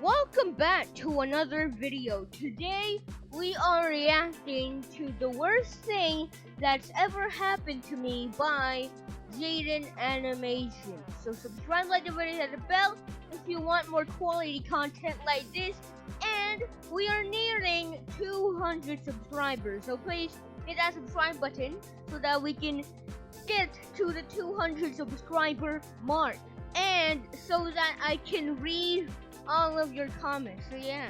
Welcome back to another video. Today we are reacting to the worst thing that's ever happened to me by Jaden Animation. So subscribe, like the video, hit the bell if you want more quality content like this. And we are nearing 200 subscribers. So please hit that subscribe button so that we can get to the 200 subscriber mark. And so that I can read all of your comments. So yeah,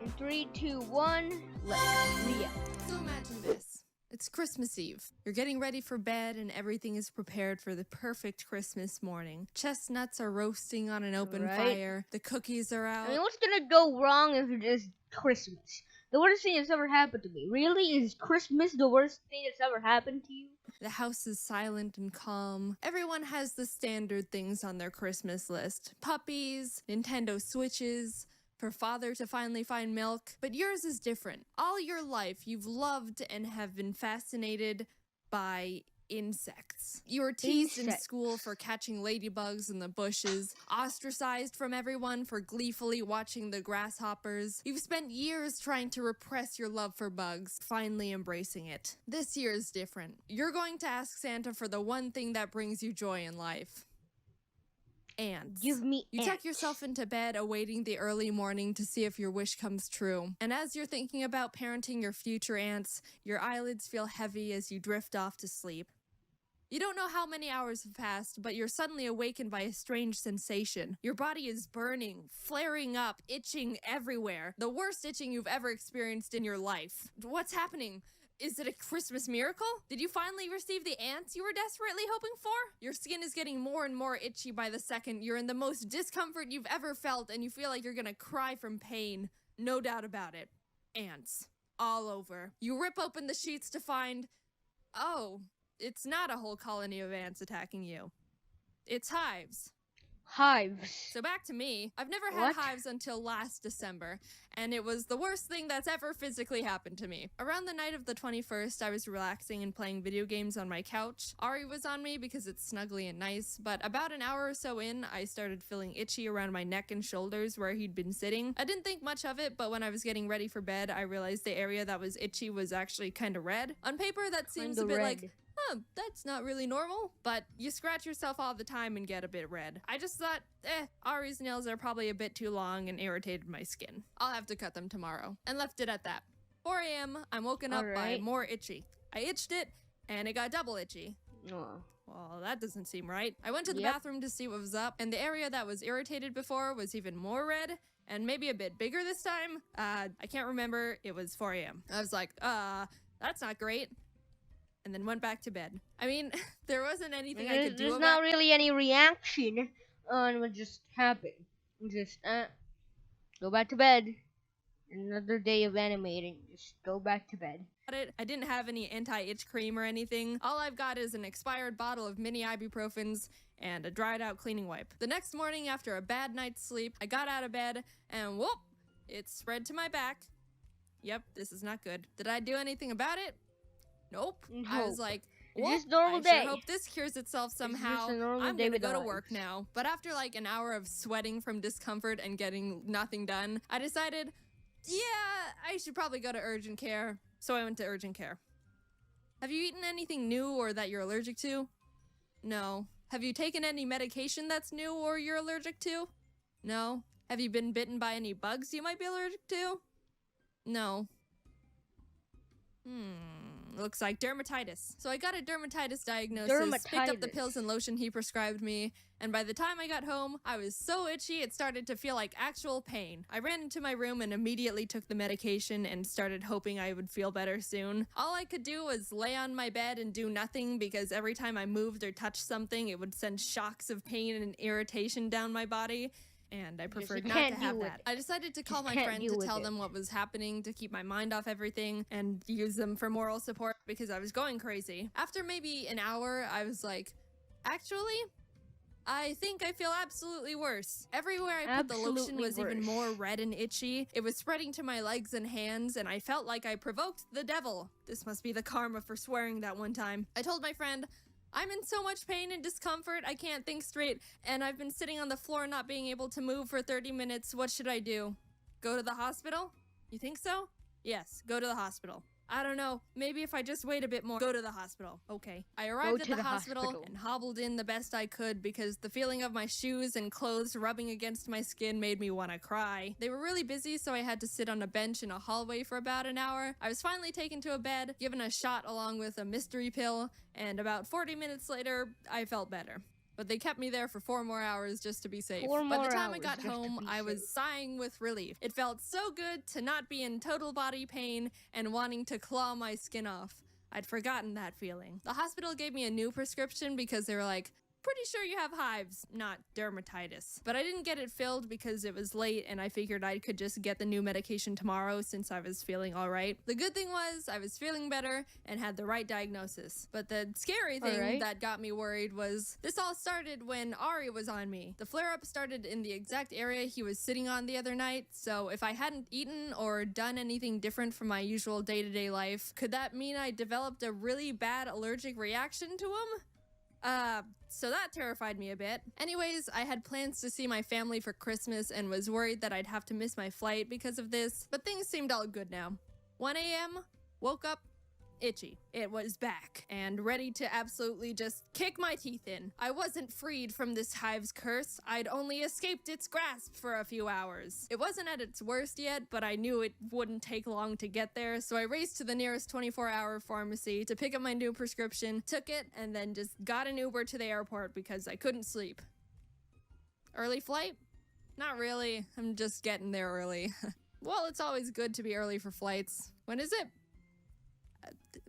in 3, 2, 1, let's react. So imagine this. It's Christmas Eve. You're getting ready for bed and everything is prepared for the perfect Christmas morning. Chestnuts are roasting on an open fire. The cookies are out. I mean, what's gonna go wrong if it is Christmas? The worst thing that's ever happened to me. Really? Is Christmas the worst thing that's ever happened to you? The house is silent and calm. Everyone has the standard things on their Christmas list. Puppies, Nintendo Switches, for father to finally find milk. But yours is different. All your life, you've loved and have been fascinated by insects. You were teased in school for catching ladybugs in the bushes, ostracized from everyone for gleefully watching the grasshoppers. You've spent years trying to repress your love for bugs, finally embracing it. This year is different. You're going to ask Santa for the one thing that brings you joy in life. Ants. Give me You ants. tuck yourself into bed awaiting the early morning to see if your wish comes true. And as you're thinking about parenting your future ants, your eyelids feel heavy as you drift off to sleep. You don't know how many hours have passed, but you're suddenly awakened by a strange sensation. Your body is burning, flaring up, itching everywhere. The worst itching you've ever experienced in your life. What's happening? Is it a Christmas miracle? Did you finally receive the ants you were desperately hoping for? Your skin is getting more and more itchy by the second. You're in the most discomfort you've ever felt, and you feel like you're gonna cry from pain. No doubt about it. Ants. All over. You rip open the sheets to find... oh, it's not a whole colony of ants attacking you. It's hives. Hives. So back to me. I've never had hives until last December, and it was the worst thing that's ever physically happened to me. Around the night of the 21st, I was relaxing and playing video games on my couch. Ari was on me because it's snuggly and nice, but about an hour or so in, I started feeling itchy around my neck and shoulders where he'd been sitting. I didn't think much of it, but when I was getting ready for bed, I realized the area that was itchy was actually kind of red. On paper, that seems a bit like... huh, that's not really normal. But you scratch yourself all the time and get a bit red. I just thought, Ari's nails are probably a bit too long and irritated my skin. I'll have to cut them tomorrow. And left it at that. 4 a.m., I'm woken up by more itchy. I itched it, and it got double itchy. Well, that doesn't seem right. I went to the bathroom to see what was up, and the area that was irritated before was even more red, and maybe a bit bigger this time. I can't remember. It was 4 a.m. I was like, that's not great. And then went back to bed. I mean, there wasn't anything I could do about it. There's not really any reaction on what just happened. Just, go back to bed. Another day of animating. Just go back to bed. I didn't have any anti-itch cream or anything. All I've got is an expired bottle of mini ibuprofens and a dried out cleaning wipe. The next morning, after a bad night's sleep, I got out of bed and whoop, it spread to my back. Yep, this is not good. Did I do anything about it? Nope. I was like, well, I sure hope this cures itself somehow. I'm gonna go to work now. But after like an hour of sweating from discomfort and getting nothing done, I decided, yeah, I should probably go to urgent care. So I went to urgent care. Have you eaten anything new or that you're allergic to? No. Have you taken any medication that's new or you're allergic to? No. Have you been bitten by any bugs you might be allergic to? No. Looks like dermatitis. So I got a dermatitis diagnosis, picked up the pills and lotion he prescribed me, and by the time I got home, I was so itchy it started to feel like actual pain. I ran into my room and immediately took the medication and started hoping I would feel better soon. All I could do was lay on my bed and do nothing because every time I moved or touched something, it would send shocks of pain and irritation down my body. And I preferred not to have that. I decided to call my friend to tell them what was happening, to keep my mind off everything, and use them for moral support because I was going crazy. After maybe an hour, I was like, actually, I think I feel absolutely worse. Everywhere I put the lotion was even more red and itchy. It was spreading to my legs and hands, and I felt like I provoked the devil. This must be the karma for swearing that one time. I told my friend, I'm in so much pain and discomfort, I can't think straight, and I've been sitting on the floor not being able to move for 30 minutes. What should I do? Go to the hospital? You think so? Yes, go to the hospital. I don't know, maybe if I just wait a bit more. Go to the hospital. Okay. I arrived at the hospital and hobbled in the best I could because the feeling of my shoes and clothes rubbing against my skin made me want to cry. They were really busy, so I had to sit on a bench in a hallway for about an hour. I was finally taken to a bed, given a shot along with a mystery pill, and about 40 minutes later, I felt better. But they kept me there for 4 more hours just to be safe. By the time I got home, I was sighing with relief. It felt so good to not be in total body pain and wanting to claw my skin off. I'd forgotten that feeling. The hospital gave me a new prescription because they were like, pretty sure you have hives, not dermatitis. But I didn't get it filled because it was late and I figured I could just get the new medication tomorrow since I was feeling alright. The good thing was I was feeling better and had the right diagnosis. But the scary thing that got me worried was this all started when Ari was on me. The flare-up started in the exact area he was sitting on the other night, so if I hadn't eaten or done anything different from my usual day-to-day life, could that mean I developed a really bad allergic reaction to him? So that terrified me a bit. Anyways, I had plans to see my family for Christmas and was worried that I'd have to miss my flight because of this, but things seemed all good now. 1 a.m., woke up, itchy. It was back and ready to absolutely just kick my teeth in. I wasn't freed from this hive's curse. I'd only escaped its grasp for a few hours. It wasn't at its worst yet, but I knew it wouldn't take long to get there, so I raced to the nearest 24-hour pharmacy to pick up my new prescription, took it, and then just got an Uber to the airport because I couldn't sleep. Early flight? Not really. I'm just getting there early. Well, it's always good to be early for flights. When is it?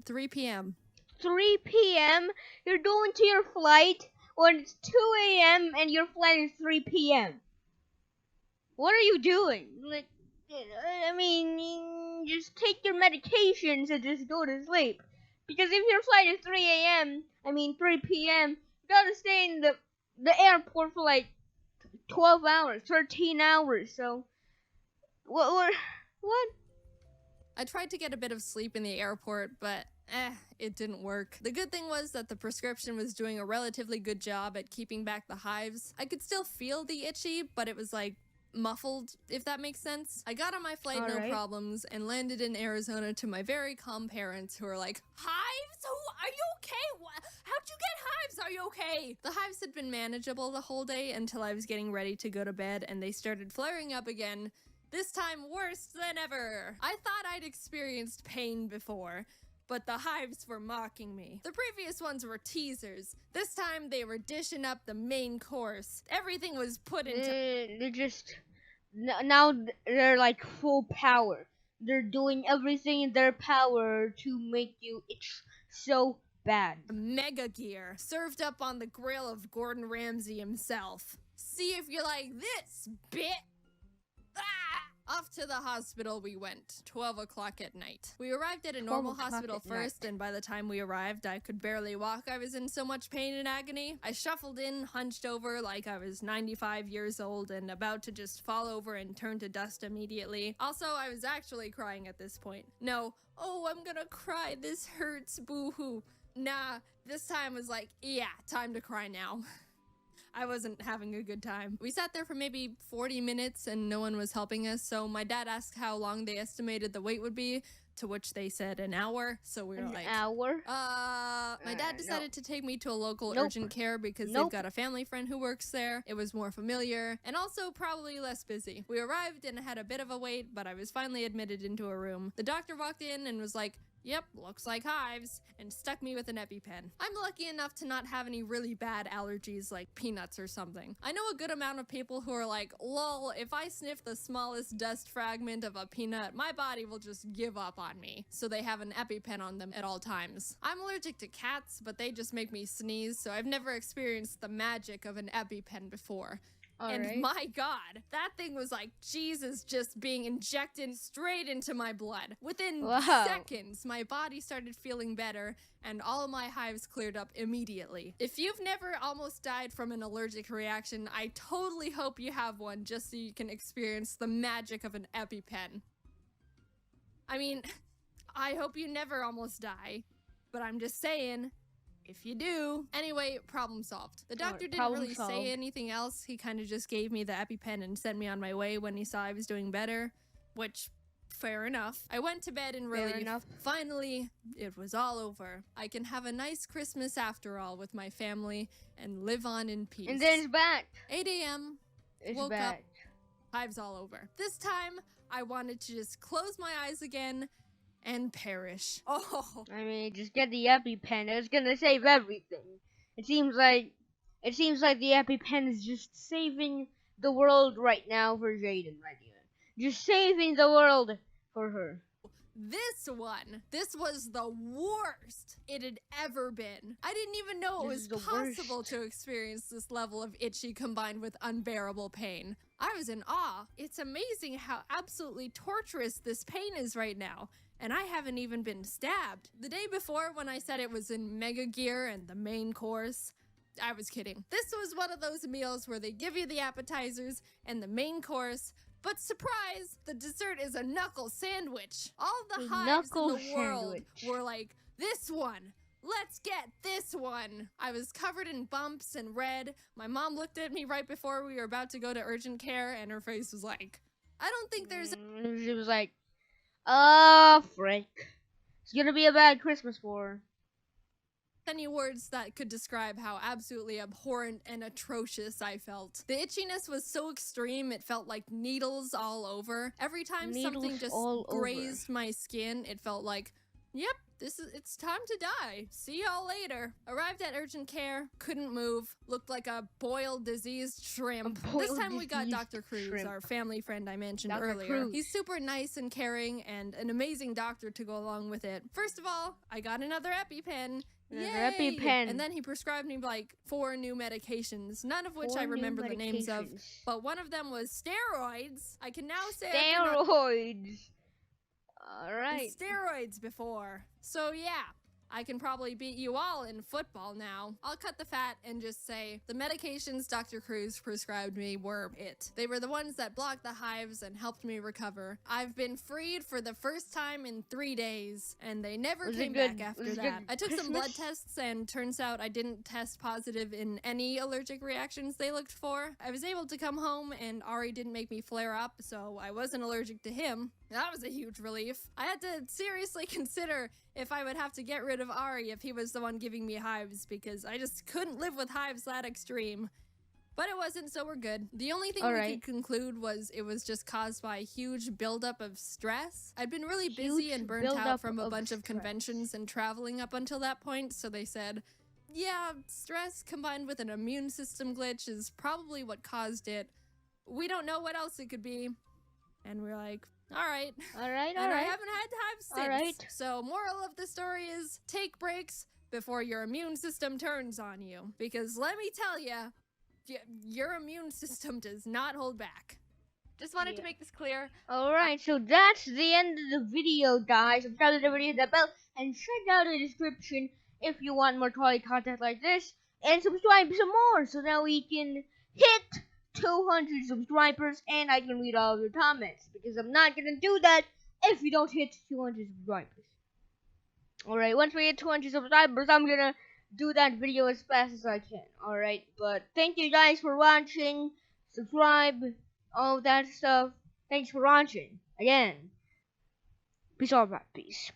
3 p.m. 3 p.m.? You're going to your flight when it's 2 a.m. and your flight is 3 p.m. What are you doing? Like, I mean, just take your medications and just go to sleep. Because if your flight is 3 a.m., 3 p.m., you gotta stay in the airport for like 12 hours, 13 hours, so... What? I tried to get a bit of sleep in the airport, but it didn't work. The good thing was that the prescription was doing a relatively good job at keeping back the hives. I could still feel the itchy, but it was like muffled, if that makes sense. I got on my flight no problems and landed in Arizona to my very calm parents who were like, hives? Are you okay? How'd you get hives? Are you okay? The hives had been manageable the whole day until I was getting ready to go to bed and they started flaring up again. This time worse than ever. I thought I'd experienced pain before, but the hives were mocking me. The previous ones were teasers. This time they were dishing up the main course. Everything was put into... Now they're like full power. They're doing everything in their power to make you itch so bad. Mega gear served up on the grill of Gordon Ramsay himself. See if you like this, bitch. Off to the hospital we went, 12 o'clock at night. We arrived at a normal hospital first, and by the time we arrived, I could barely walk. I was in so much pain and agony. I shuffled in, hunched over like I was 95 years old and about to just fall over and turn to dust immediately. Also, I was actually crying at this point. No, oh, I'm gonna cry, this hurts, boo-hoo. Nah, this time was like, yeah, time to cry now. I wasn't having a good time. We sat there for maybe 40 minutes and no one was helping us, so my dad asked how long they estimated the wait would be, to which they said an hour, so we were like... An hour? My dad decided to take me to a local urgent care because they've got a family friend who works there. It was more familiar, and also probably less busy. We arrived and had a bit of a wait, but I was finally admitted into a room. The doctor walked in and was like, "Yep, looks like hives," and stuck me with an EpiPen. I'm lucky enough to not have any really bad allergies like peanuts or something. I know a good amount of people who are like, lol, if I sniff the smallest dust fragment of a peanut, my body will just give up on me. So they have an EpiPen on them at all times. I'm allergic to cats, but they just make me sneeze, so I've never experienced the magic of an EpiPen before. And my God, that thing was like Jesus just being injected straight into my blood. Within seconds, my body started feeling better and all of my hives cleared up immediately. If you've never almost died from an allergic reaction, I totally hope you have one just so you can experience the magic of an EpiPen. I mean, I hope you never almost die, but I'm just saying, If you do. Anyway, problem solved. The doctor didn't problem really solved. say anything else. He kind of just gave me the EpiPen and sent me on my way when he saw I was doing better, which, fair enough. I went to bed in relief. Fair enough. Finally, it was all over. I can have a nice Christmas after all with my family and live on in peace. And then it's back. 8 a.m. It's woke back. up. Hives all over. This time, I wanted to just close my eyes again and perish. Oh. I mean, just get the EpiPen. It's gonna save everything. It seems like the EpiPen is just saving the world right now for Jaden right here. Just saving the world for her. This was the worst it had ever been. I didn't even know it was possible to experience this level of itchy combined with unbearable pain. I was in awe. It's amazing how absolutely torturous this pain is right now. And I haven't even been stabbed. The day before, when I said it was in Mega Gear and the main course, I was kidding. This was one of those meals where they give you the appetizers and the main course, but surprise, the dessert is a knuckle sandwich. All the hives in the world were like, this one. Let's get this one. I was covered in bumps and red. My mom looked at me right before we were about to go to urgent care, and her face was like, I don't think there's... She was like, oh, frick. It's gonna be a bad Christmas for her. Any words that could describe how absolutely abhorrent and atrocious I felt. The itchiness was so extreme, it felt like needles all over. Every time something just grazed my skin, it felt like, yep, it's time to die. See y'all later. Arrived at urgent care, couldn't move, looked like a boiled, diseased shrimp. This time we got Dr. Cruz, our family friend I mentioned earlier. He's super nice and caring and an amazing doctor to go along with it. First of all, I got another EpiPen. Yay! EpiPen. And then he prescribed me like 4 new medications, none of which I remember the names of, but one of them was steroids. I can now say steroids. Alright. Steroids before. So yeah, I can probably beat you all in football now. I'll cut the fat and just say the medications Dr. Cruz prescribed me were it. They were the ones that blocked the hives and helped me recover. I've been freed for the first time in 3 days, and they never came back after that. I took some blood tests, and turns out I didn't test positive in any allergic reactions they looked for. I was able to come home, and Ari didn't make me flare up, so I wasn't allergic to him. That was a huge relief. I had to seriously consider if I would have to get rid of Ari if he was the one giving me hives, because I just couldn't live with hives that extreme. But it wasn't, so we're good. The only thing we could conclude was it was just caused by a huge buildup of stress. I'd been really busy and burnt out from a bunch of conventions and traveling up until that point, so they said, yeah, stress combined with an immune system glitch is probably what caused it. We don't know what else it could be. And we're like, Alright. I haven't had hives since. So moral of the story is take breaks before your immune system turns on you. Because let me tell you, your immune system does not hold back. Just wanted to make this clear. Alright, so that's the end of the video, guys. Subscribe to the video, hit that bell, and check out the description if you want more quality content like this. And subscribe some more so that we can hit 200 subscribers and I can read all of your comments, because I'm not gonna do that if you don't hit 200 subscribers. Alright, once we hit 200 subscribers, I'm gonna do that video as fast as I can. Alright, but thank you guys for watching. Subscribe, all that stuff. Thanks for watching. Again, peace out, peace.